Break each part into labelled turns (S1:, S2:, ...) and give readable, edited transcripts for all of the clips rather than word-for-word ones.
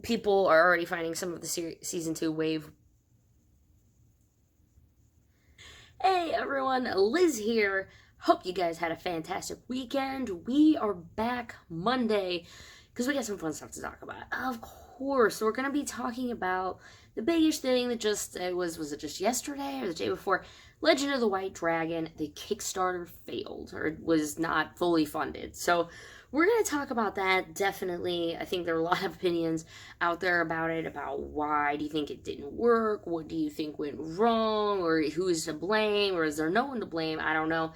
S1: people are already finding some of the season 2 wave. Hey everyone, Liz here. Hope you guys had a fantastic weekend. We are back Monday because we got some fun stuff to talk about. Of course, we're going to be talking about the biggest thing that just was it just yesterday or the day before? Legend of the White Dragon, the Kickstarter failed or was not fully funded. So we're going to talk about that, definitely. I think there are a lot of opinions out there about it, about why do you think it didn't work, what do you think went wrong, or who is to blame, or is there no one to blame, I don't know.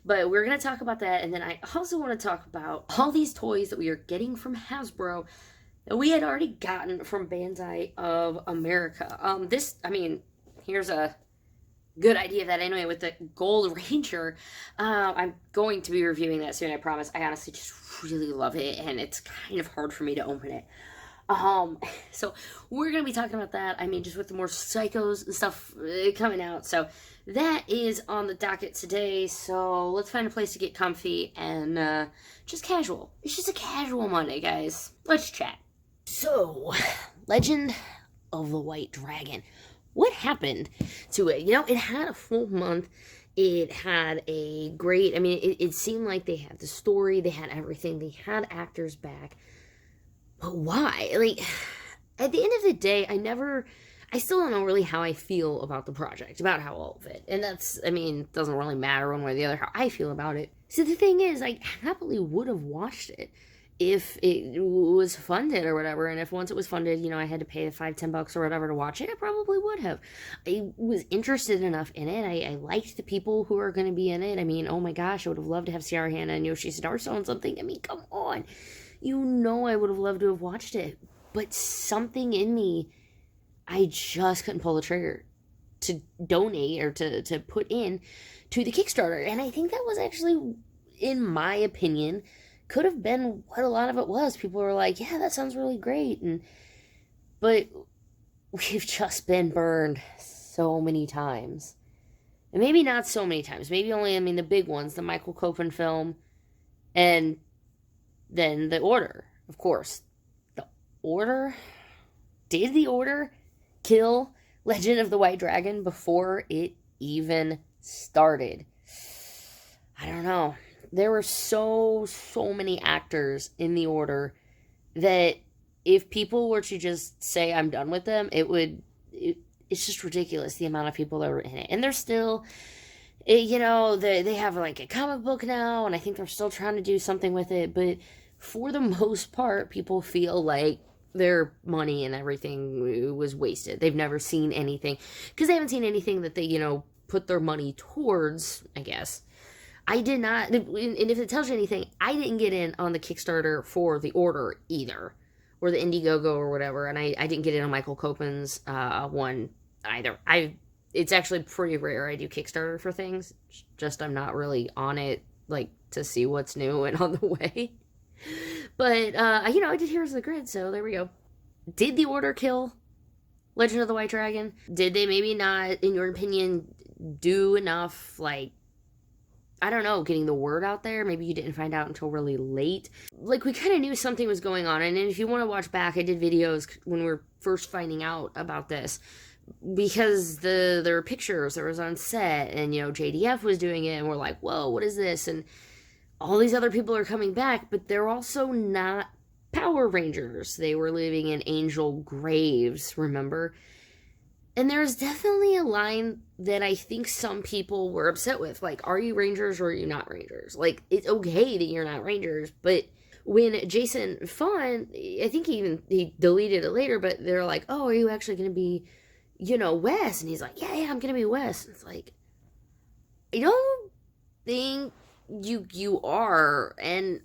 S1: But we're going to talk about that, and then I also want to talk about all these toys that we are getting from Hasbro that we had already gotten from Bandai of America. Here's a good idea of that anyway with the Gold Ranger. I'm going to be reviewing that soon, I promise. I honestly just really love it, and it's kind of hard for me to open it. So we're going to be talking about that. I mean, just with the more Psychos and stuff coming out. So that is on the docket today. So let's find a place to get comfy and just casual. It's just a casual Monday, guys. Let's chat. So, Legend of the White Dragon. What happened to it? You know, it had a full month. It had a great, it seemed like they had the story, they had everything, they had actors back. But why? Like, at the end of the day, I still don't know really how I feel about the project, about how all of it. And it doesn't really matter one way or the other how I feel about it. So the thing is, I happily would have watched it if it was funded or whatever, and if once it was funded, I had to pay the $5-10 or whatever to watch it, I probably would have. I was interested enough in it. I liked the people who are going to be in it. Oh my gosh, I would have loved to have Ciara Hanna and Yoshi Sudarso on something. Come on. I would have loved to have watched it. But something in me, I just couldn't pull the trigger to donate or to put in to the Kickstarter. And I think that was actually, in my opinion, could have been what a lot of it was. People were like, yeah, that sounds really great. But we've just been burned so many times. And maybe not so many times. Maybe only, the big ones, the Michael Copen film, and then The Order, of course. The Order? Did The Order kill Legend of the White Dragon before it even started? I don't know. There were so many actors in The Order that if people were to just say I'm done with them, it's just ridiculous the amount of people that were in it. And they're still, they have like a comic book now, and I think they're still trying to do something with it. But for the most part, people feel like their money and everything was wasted. They've never seen anything because they haven't seen anything that they, put their money towards, I guess. I did not, and if it tells you anything, I didn't get in on the Kickstarter for The Order either, or the Indiegogo or whatever, and I didn't get in on Michael Copen's one either. It's actually pretty rare I do Kickstarter for things, just I'm not really on it, like, to see what's new and on the way. But, I did Heroes of the Grid, so there we go. Did The Order kill Legend of the White Dragon? Did they maybe not, in your opinion, do enough, like, I don't know, getting the word out there? Maybe you didn't find out until really late. Like, we kind of knew something was going on, and if you want to watch back, I did videos when we were first finding out about this, because there were pictures, there was on set, and, JDF was doing it, and we're like, whoa, what is this? And all these other people are coming back, but they're also not Power Rangers. They were living in angel graves, remember? And there's definitely a line that I think some people were upset with. Like, are you Rangers or are you not Rangers? Like, it's okay that you're not Rangers, but when Jason Fawn, I think he deleted it later, but they're like, oh, are you actually going to be, Wes? And he's like, yeah, I'm going to be Wes. And it's like, I don't think you are, and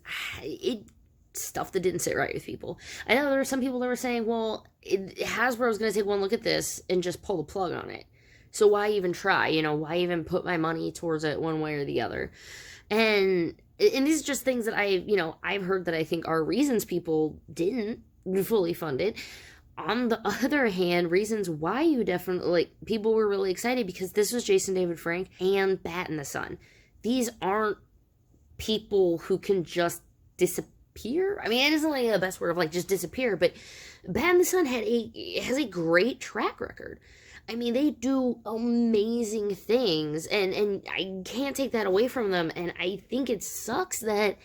S1: stuff that didn't sit right with people. I know there were some people that were saying, well, Hasbro's going to take one look at this and just pull the plug on it. So why even try? Why even put my money towards it one way or the other? And these are just things that I've heard that I think are reasons people didn't fully fund it. On the other hand, reasons why you definitely, people were really excited because this was Jason David Frank and Bat in the Sun. These aren't people who can just disappear disappear. I mean, it isn't like the best word of like just disappear, but Bad and the Sun has a great track record. I mean, they do amazing things, and I can't take that away from them. And I think it sucks that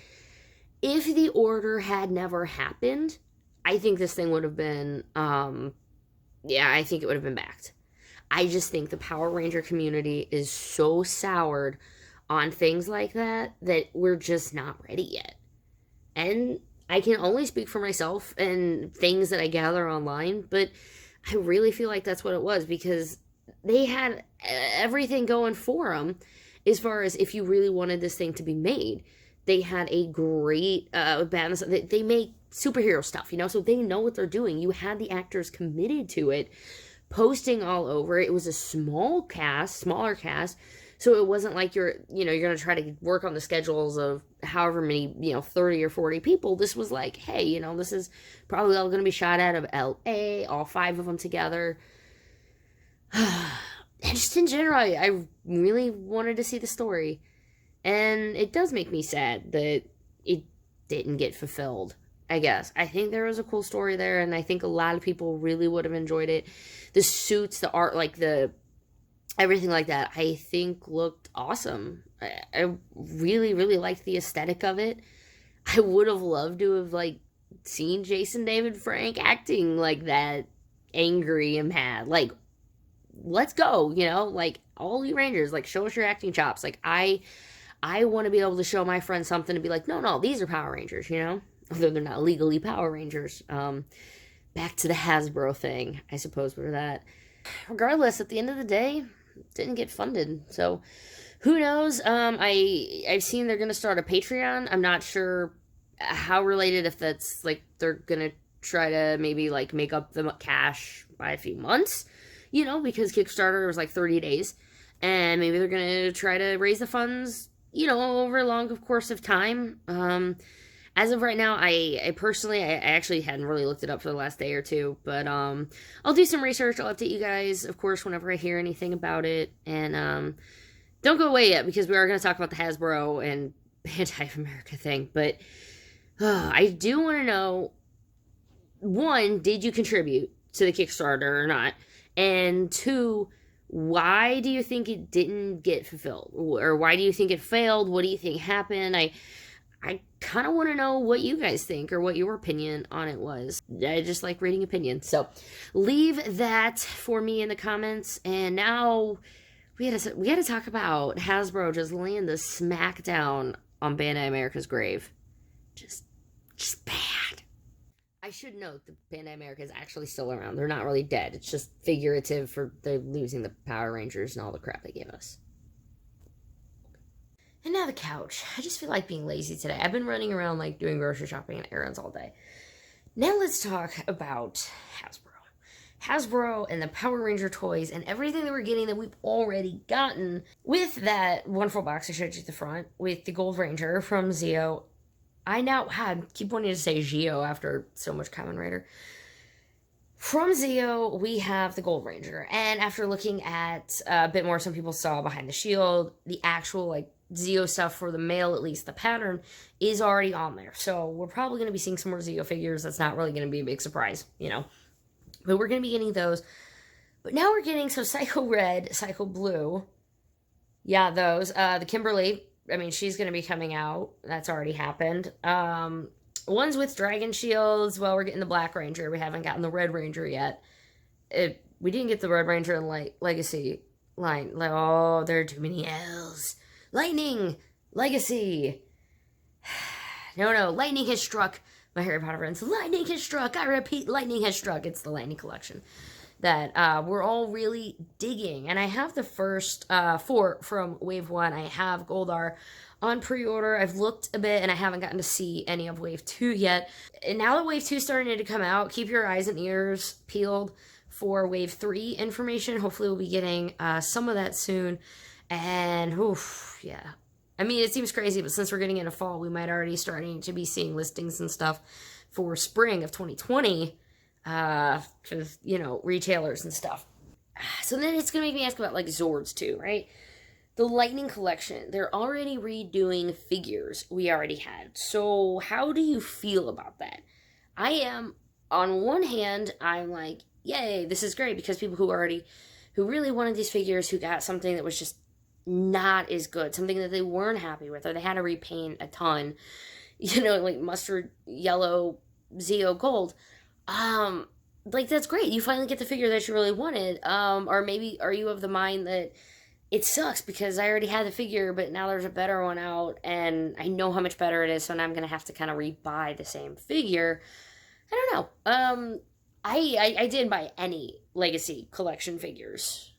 S1: if the order had never happened, I think this thing would have been, I think it would have been backed. I just think the Power Ranger community is so soured on things like that we're just not ready yet. And I can only speak for myself and things that I gather online, but I really feel like that's what it was, because they had everything going for them as far as if you really wanted this thing to be made. They had a great balance. They make superhero stuff, so they know what they're doing. You had the actors committed to it, posting all over. It was a smaller cast, so it wasn't like you're going to try to work on the schedules of however many, 30 or 40 people. This was like, hey, this is probably all going to be shot out of LA, all 5 of them together. And just in general, I really wanted to see the story. And it does make me sad that it didn't get fulfilled, I guess. I think there was a cool story there, and I think a lot of people really would have enjoyed it. The suits, the art, like everything like that, I think looked awesome. I really, really liked the aesthetic of it. I would have loved to have, seen Jason David Frank acting like that, angry and mad. Let's go, all you Rangers, show us your acting chops. I want to be able to show my friends something to be like, no, these are Power Rangers, although they're not legally Power Rangers. Back to the Hasbro thing, I suppose, for that. Regardless, at the end of the day, didn't get funded, so who knows. I've seen they're gonna start a Patreon. I'm not sure how related, if that's they're gonna try to maybe make up the cash by a few months, because Kickstarter was 30 days, and maybe they're gonna try to raise the funds over a long course of time. As of right now, I personally, I actually hadn't really looked it up for the last day or two, but I'll do some research. I'll update you guys, of course, whenever I hear anything about it. And don't go away yet, because we are going to talk about the Hasbro and Bandai of America thing. But I do want to know, one, did you contribute to the Kickstarter or not? And two, why do you think it didn't get fulfilled? Or why do you think it failed? What do you think happened? I kind of want to know what you guys think, or what your opinion on it was. I just like reading opinions. So leave that for me in the comments. And now we had to talk about Hasbro just laying the smackdown on Bandai America's grave. Just bad. I should note that Bandai America is actually still around. They're not really dead. It's just figurative for they're losing the Power Rangers and all the crap they gave us. And now the couch. I just feel like being lazy today. I've been running around doing grocery shopping and errands all day. Now let's talk about Hasbro. Hasbro and the Power Ranger toys and everything that we're getting that we've already gotten. With that wonderful box I showed you at the front with the Gold Ranger from Zeo. I now keep wanting to say Geo after so much Kamen Rider. From Zeo, we have the Gold Ranger. And after looking at a bit more, some people saw behind the shield, the actual Zeo stuff for the male, at least the pattern, is already on there. So we're probably going to be seeing some more Zeo figures. That's not really going to be a big surprise, But we're going to be getting those. But now we're getting, Psycho Red, Psycho Blue. Yeah, those. The Kimberly, she's going to be coming out. That's already happened. Ones with Dragon Shields. Well, we're getting the Black Ranger. We haven't gotten the Red Ranger yet. We didn't get the Red Ranger in, Legacy line. Oh, there are too many L's. Lightning! Legacy! No, lightning has struck. My Harry Potter friends, lightning has struck. I repeat, lightning has struck. It's the Lightning Collection that we're all really digging. And I have the first 4 from Wave 1. I have Goldar on pre-order. I've looked a bit, and I haven't gotten to see any of Wave 2 yet. And now that Wave 2 is starting to come out, keep your eyes and ears peeled for Wave 3 information. Hopefully we'll be getting some of that soon. And, yeah. It seems crazy, but since we're getting into fall, we might already starting to be seeing listings and stuff for spring of 2020, retailers and stuff. So then it's going to make me ask about, Zords, too, right? The Lightning Collection, they're already redoing figures we already had. So how do you feel about that? I am, on one hand, I'm like, yay, this is great, because people who really wanted these figures, who got something that was just not as good, something that they weren't happy with, or they had to repaint a ton, like mustard yellow Zeo gold, like, that's great. You finally get the figure that you really wanted. Or maybe are you of the mind that it sucks because I already had the figure, but now there's a better one out, and I know how much better it is, so now I'm gonna have to kind of rebuy the same figure. I don't know. I didn't buy any Legacy Collection figures.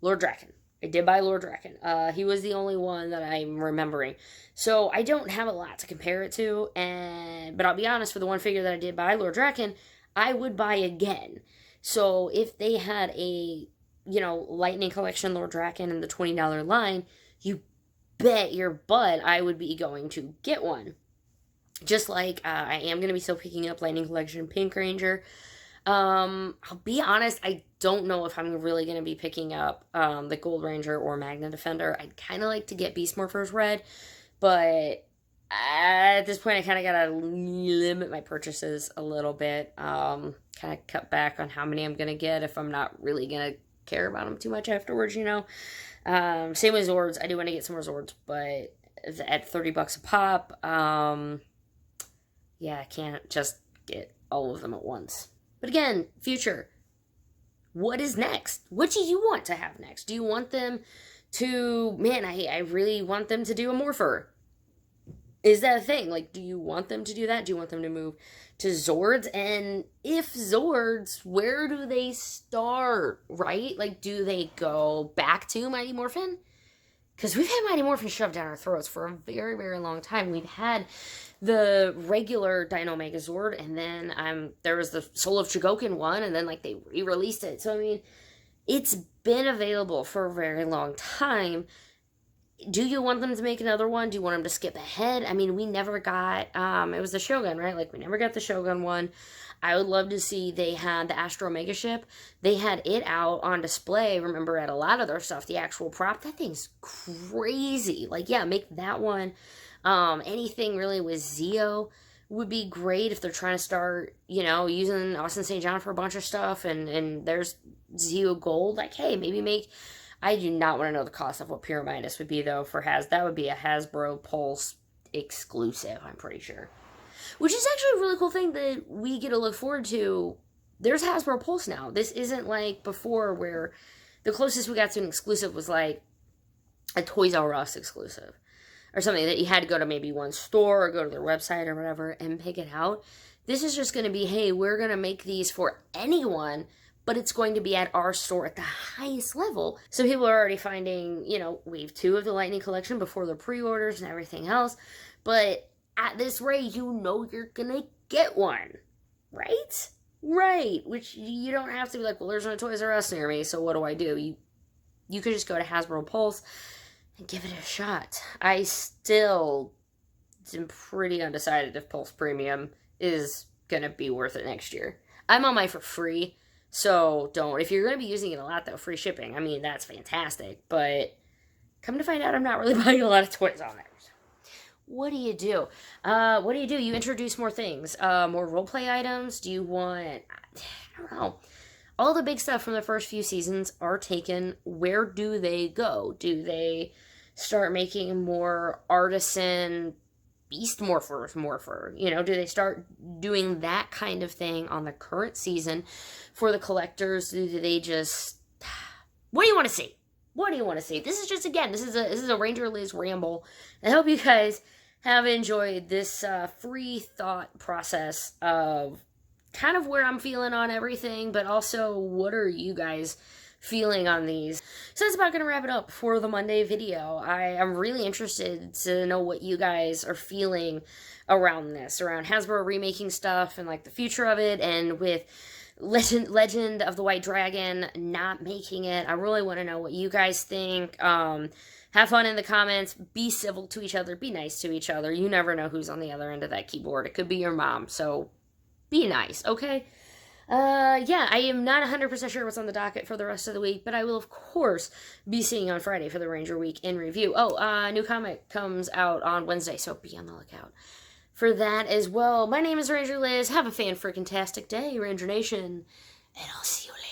S1: Lord Draken. I did buy Lord Draken. He was the only one that I'm remembering. So I don't have a lot to compare it to, but I'll be honest, for the one figure that I did buy, Lord Draken, I would buy again. So if they had a, Lightning Collection Lord Draken in the $20 line, you bet your butt I would be going to get one. Just like I am going to be still picking up Lightning Collection Pink Ranger. I'll be honest, I don't know if I'm really going to be picking up the Gold Ranger or Magna Defender. I'd kind of like to get Beast Morphers Red, but at this point I kind of got to limit my purchases a little bit. Kind of cut back on how many I'm going to get if I'm not really going to care about them too much afterwards, Same with Zords. I do want to get some more Zords, but at $30 a pop, yeah, I can't just get all of them at once. But again, future, what is next? What do you want to have next? Do you want them to, I really want them to do a Morpher. Is that a thing? Like, do you want them to do that? Do you want them to move to Zords? And if Zords, where do they start, right? Like, do they go back to Mighty Morphin? Because we've had Mighty Morphin shoved down our throats for a very, very long time. We've had the regular Dino Megazord, and then there was the Soul of Chogokin one, and then, they re-released it. So, it's been available for a very long time. Do you want them to make another one? Do you want them to skip ahead? We never got, it was the Shogun, right? We never got the Shogun one. I would love to see, they had the Astro Mega Ship. They had it out on display, remember, at a lot of their stuff, the actual prop. That thing's crazy. Make that one. Anything really with Zeo would be great if they're trying to start, using Austin St. John for a bunch of stuff, and there's Zeo Gold. Hey, maybe make... I do not want to know the cost of what Pyramidus would be, though, for that would be a Hasbro Pulse exclusive, I'm pretty sure. Which is actually a really cool thing that we get to look forward to. There's Hasbro Pulse now. This isn't like before, where the closest we got to an exclusive was a Toys R Us exclusive. Or something that you had to go to maybe one store or go to their website or whatever and pick it out. This is just going to be, hey, we're going to make these for anyone, but it's going to be at our store at the highest level. So people are already finding, wave 2 of the Lightning Collection before their pre-orders and everything else. But at this rate, you're going to get one, right? Right, which you don't have to be well, there's no Toys R Us near me, so what do I do? You could just go to Hasbro Pulse and give it a shot. I still am pretty undecided if Pulse Premium is going to be worth it next year. I'm on mine for free. So if you're going to be using it a lot, though, free shipping, that's fantastic. But come to find out, I'm not really buying a lot of toys on there. So what do you do? You introduce more things, more roleplay items. Do you want, I don't know. All the big stuff from the first few seasons are taken. Where do they go? Do they start making more artisan Beast Morpher? Do they start doing that kind of thing on the current season for the collectors? Do they just... What do you want to see? This is just, again, this is a Ranger Liz ramble. I hope you guys have enjoyed this free thought process of kind of where I'm feeling on everything, but also what are you guys feeling on these. So that's about going to wrap it up for the Monday video. I am really interested to know what you guys are feeling around this, around Hasbro remaking stuff and the future of it, and with Legend of the White Dragon not making it. I really want to know what you guys think. Have fun in the comments. Be civil to each other. Be nice to each other. You never know who's on the other end of that keyboard. It could be your mom, so be nice, okay? Yeah, I am not 100% sure what's on the docket for the rest of the week, but I will, of course, be seeing on Friday for the Ranger Week in review. Oh, new comic comes out on Wednesday, so be on the lookout for that as well. My name is Ranger Liz. Have a fan-freaking-tastic day, Ranger Nation, and I'll see you later.